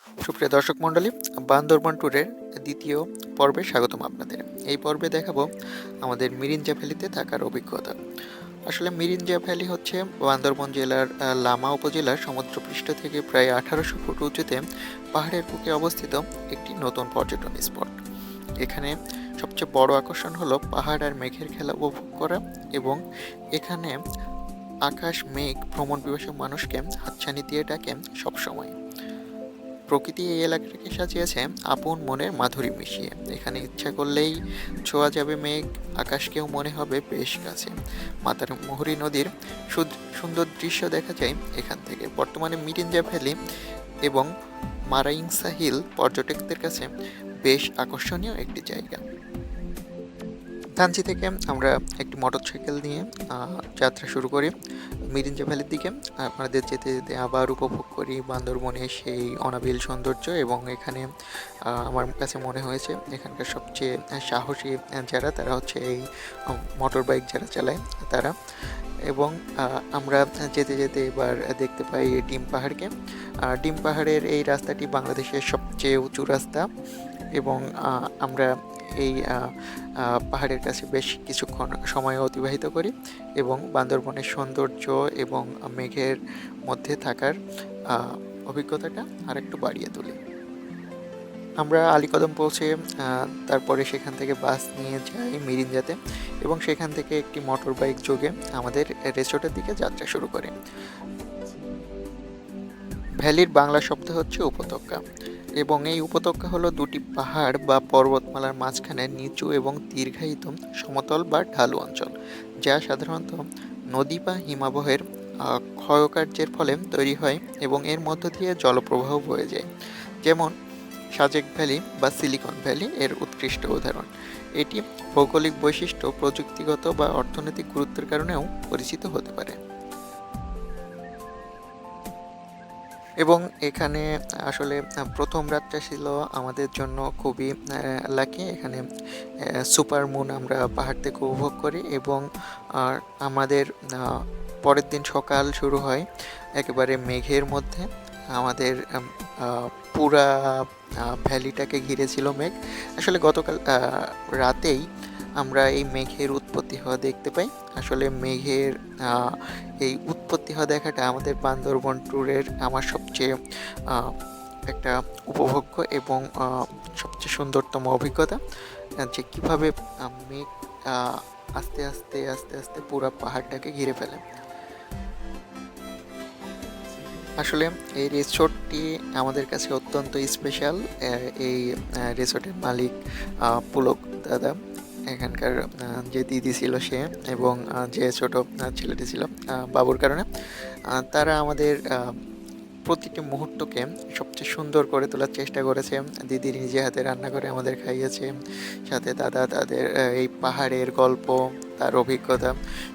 সুপ্রিয় দর্শক মণ্ডলী, বান্দরবান ট্যুরের দ্বিতীয় পর্বে স্বাগতম আপনাদের। এই পর্বে দেখাবো আমাদের মিরিঞ্জা ভ্যালিতে থাকার অভিজ্ঞতা। আসলে মিরিঞ্জা ভ্যালি হচ্ছে বান্দরবান জেলার লামা উপজেলার সমুদ্রপৃষ্ঠ থেকে প্রায় 1800 ফুট উঁচুতে পাহাড়ের বুকে অবস্থিত একটি নতুন পর্যটন স্পট। এখানে সবচেয়ে বড় আকর্ষণ হলো পাহাড় আর মেঘের খেলা উপভোগ করা, এবং এখানে আকাশ মেঘ ভ্রমণ পিপাসু মানুষকে হাতছানি দিয়ে ডাকে সবসময়। প্রকৃতি এই এলাকাকে সাজিয়েছে আপন মনের মাধুরী মিশিয়ে। এখানে ইচ্ছা করলেই ছোঁয়া যাবে মেঘ, আকাশকেও মনে হবে বেশ কাছে। মাতারমুহুরী নদীর সুন্দর দৃশ্য দেখা যায় এখান থেকে। বর্তমানে মিরিঞ্জা ভ্যালি এবং মারাইংসা হিল পর্যটকদের কাছে বেশ আকর্ষণীয় একটি জায়গা। থানচি থেকে আমরা একটি মোটরসাইকেল নিয়ে যাত্রা শুরু করি মিরিঞ্জা ভ্যালির দিকে। আপনাদের যেতে যেতে আবার উপভোগ করি বান্দরবনের সেই অনাবিল সৌন্দর্য, এবং এখানে আমার কাছে মনে হয়েছে এখানকার সবচেয়ে সাহসী যারা, তারা হচ্ছে এই মোটর বাইক যারা চালায় তারা। এবং আমরা যেতে যেতে এবার দেখতে পাই ডিম পাহাড়কে। ডিম পাহাড়ের এই রাস্তাটি বাংলাদেশের সবচেয়ে উঁচু রাস্তা, এবং আমরা এই পাহাড়ের কাছে বেশ কিছুক্ষণ সময় অতিবাহিত করি এবং বান্দরবনের সৌন্দর্য এবং মেঘের মধ্যে থাকার অভিজ্ঞতাটা আরেকটু বাড়িয়ে তুলি। আমরা আলীকদম পৌঁছে তারপরে সেখান থেকে বাস নিয়ে যাই মিরিঞ্জাতে, এবং সেখান থেকে একটি মোটর বাইক যোগে আমাদের রিসোর্টের দিকে যাত্রা শুরু করি। ভ্যালির বাংলা শব্দ হচ্ছে উপত্যকা, এবং এই উপত্যকা হলো দুটি পাহাড় বা পর্বতমালার মাঝখানে নিচু এবং দীর্ঘায়িত সমতল বা ঢালু অঞ্চল, যা সাধারণত নদী বা হিমবাহের ক্ষয়কার্যের ফলে তৈরি হয়, এবং এর মধ্য দিয়ে জলপ্রবাহ বয়ে যায়। যেমন সাজেক ভ্যালি বা সিলিকন ভ্যালি এর উৎকৃষ্ট উদাহরণ। এটি ভৌগোলিক বৈশিষ্ট্য, প্রযুক্তিগত বা অর্থনৈতিক গুরুত্বের কারণেও পরিচিত হতে পারে। এবং এখানে আসলে প্রথম রাতটা ছিল আমাদের জন্য খুবই লাকি। এখানে সুপার মুন আমরা পাহাড় থেকে উপভোগ করি, এবং আমাদের পরের দিন সকাল শুরু হয় একেবারে মেঘের মধ্যে। আমাদের পুরা ভ্যালিটাকে ঘিরে ছিল মেঘ। আসলে গতকাল রাতেই আমরা এই মেঘের উৎপত্তি হওয়া দেখতে পাই। আসলে মেঘের এই উৎপত্তি হওয়া দেখাটা আমাদের বান্দরবন ট্যুরের আমার সবচেয়ে একটা উপভোগ্য এবং সবচেয়ে সুন্দরতম অভিজ্ঞতা, যে কীভাবে মেঘ আস্তে আস্তে আস্তে আস্তে পুরো পাহাড়টাকে ঘিরে ফেলে। আসলে এই রিসোর্টটি আমাদের কাছে অত্যন্ত স্পেশাল। এই রিসোর্টের মালিক পুলক দাদা, এখানকার যে দিদি ছিল সে, এবং যে ছোট ছেলেটি ছিল বাবুর কারণে, তারা আমাদের প্রতিটি মুহূর্তকে সবচেয়ে সুন্দর করে তোলার চেষ্টা করেছে। দিদি নিজে হাতে রান্না করে আমাদের খাইয়েছে, সাথে দাদা তাদের এই পাহাড়ের গল্প, তার অভিজ্ঞতা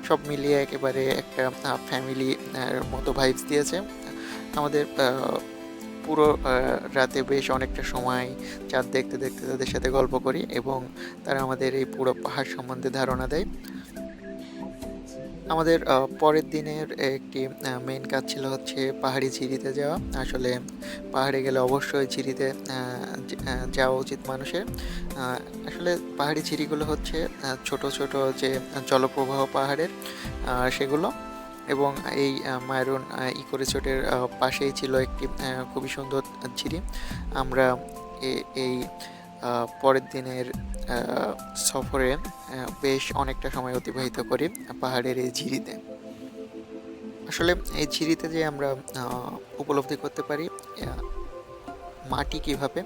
সব মিলিয়ে একেবারে একটা ফ্যামিলি মতো ভাইবস দিয়েছে আমাদের। পুরো রাতে বেশ অনেকটা সময় চাঁদ দেখতে দেখতে তাদের সাথে গল্প করি, এবং তারা আমাদের এই পুরো পাহাড় সম্বন্ধে ধারণা দেয়। আমাদের পরের দিনের একটি মেইন কাজ ছিল হচ্ছে পাহাড়ি ঝিরিতে যাওয়া। আসলে পাহাড়ে গেলে অবশ্যই ঝিরিতে যাওয়া উচিত মানুষের। আসলে পাহাড়ি ঝিরিগুলো হচ্ছে ছোট ছোট যে জলপ্রবাহ পাহাড়ের, সেগুলো। এবং এই মায়রন ইকো রিসোর্টের পাশেই ছিল একটি খুবই সুন্দর ঝিরি। আমরা এই পরের দিনের সফরে বেশ অনেকটা সময় অতিবাহিত করি পাহাড়ের এই ঝিরিতে। আসলে এই ঝিরিতে যে আমরা উপলব্ধি করতে পারি মাটি কিভাবে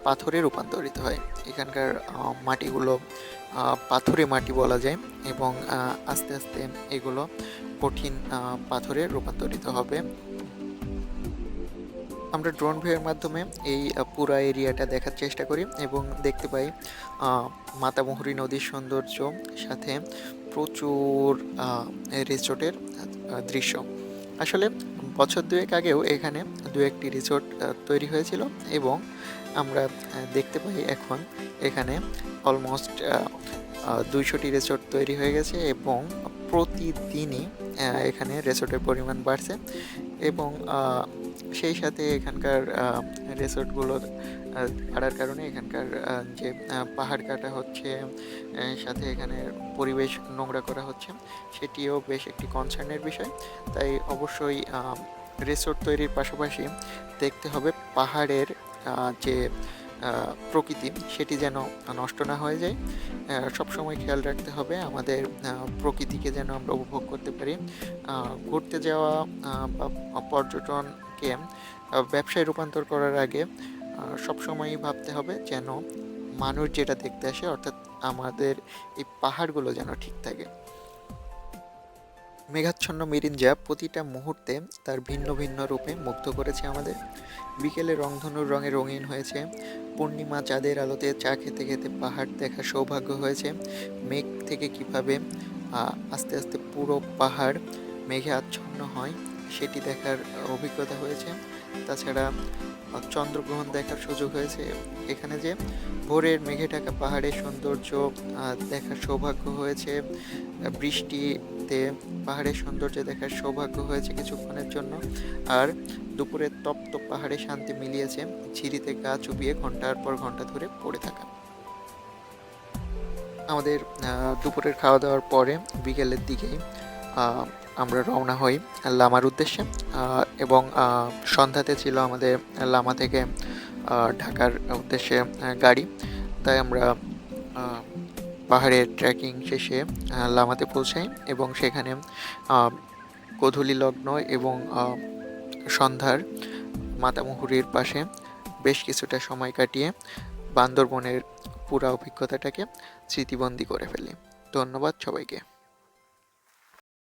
পাথরে রূপান্তরিত হয়। এখানকার মাটিগুলো পাথুরে মাটি বলা যায়, এবং আস্তে আস্তে এগুলো কঠিন পাথরে রূপান্তরিত হবে। আমরা ড্রোন ভিউয়ের মাধ্যমে এই পুরা এরিয়াটা দেখার চেষ্টা করি, এবং দেখতে পাই মাতামুহুরী নদীর সৌন্দর্য, সাথে প্রচুর রিসোর্টের দৃশ্য। আসলে বছর দুয়েক আগেও এখানে দু একটি রিসোর্ট তৈরি হয়েছিল, এবং আমরা দেখতে পাই এখন এখানে অলমোস্ট 200টি রিসোর্ট তৈরি হয়ে গেছে, এবং প্রতিদিনই এখানে রিসোর্টের পরিমাণ বাড়ছে। এবং সেই সাথে এখানকার রিসোর্টগুলো বাড়ার কারণে এখানকার যে পাহাড় কাটা হচ্ছে, সাথে এখানে পরিবেশ নোংরা করা হচ্ছে, সেটিও বেশ একটি কনসার্নের বিষয়। তাই অবশ্যই রিসোর্ট তৈরির পাশাপাশি দেখতে হবে পাহাড়ের যে প্রকৃতি সেটি যেন নষ্ট না হয়ে যায়। সবসময় খেয়াল রাখতে হবে আমাদের প্রকৃতিকে যেন আমরা উপভোগ করতে পারি। ঘুরতে যাওয়া বা পর্যটনকে ব্যবসায় রূপান্তর করার আগে সবসময়ই ভাবতে হবে যেন মানুষ যেটা দেখতে আসে, অর্থাৎ আমাদের এই পাহাড়গুলো যেন ঠিক থাকে। মেঘাচ্ছন্ন মিরিঞ্জা প্রতিটা মুহূর্তে তার ভিন্ন ভিন্ন রূপে মুগ্ধ করেছে আমাদের। বিকেলে রংধনুর রঙে রঙিন হয়েছে, পূর্ণিমা চাঁদের আলোতে চা খেতে খেতে পাহাড় দেখার সৌভাগ্য হয়েছে। মেঘ থেকে কিভাবে আস্তে আস্তে পুরো পাহাড় মেঘে আচ্ছন্ন হয় সেটি দেখার অভিজ্ঞতা হয়েছে। তাছাড়া চন্দ্রগ্রহণ দেখার সুযোগ হয়েছে। এখানে যে ভোরের মেঘে ঢাকা পাহাড়ের সৌন্দর্য দেখার সৌভাগ্য হয়েছে। বৃষ্টিতে পাহাড়ের সৌন্দর্য দেখার সৌভাগ্য হয়েছে কিছুক্ষণের জন্য। আর দুপুরের তপ্ত পাহাড়ে শান্তি মিলিয়েছে ঝিরিতে গা চুবিয়ে ঘন্টার পর ঘন্টা ধরে পড়ে থাকা। আমাদের দুপুরের খাওয়া দাওয়ার পরে বিকেলের দিকেই আমরা রওনা হই লামার উদ্দেশ্যে, এবং সন্ধ্যাতে ছিল আমাদের লামা থেকে ঢাকার উদ্দেশ্যে গাড়ি। তাই আমরা পাহাড়ের ট্রেকিং শেষে লামাতে পৌঁছাই এবং সেখানে গোধূলি লগ্ন এবং সন্ধ্যার মাতামুহুরীর পাশে বেশ কিছুটা সময় কাটিয়ে বান্দরবনের পুরো অভিজ্ঞতাটাকে স্মৃতিবন্দী করে ফেলি। ধন্যবাদ সবাইকে।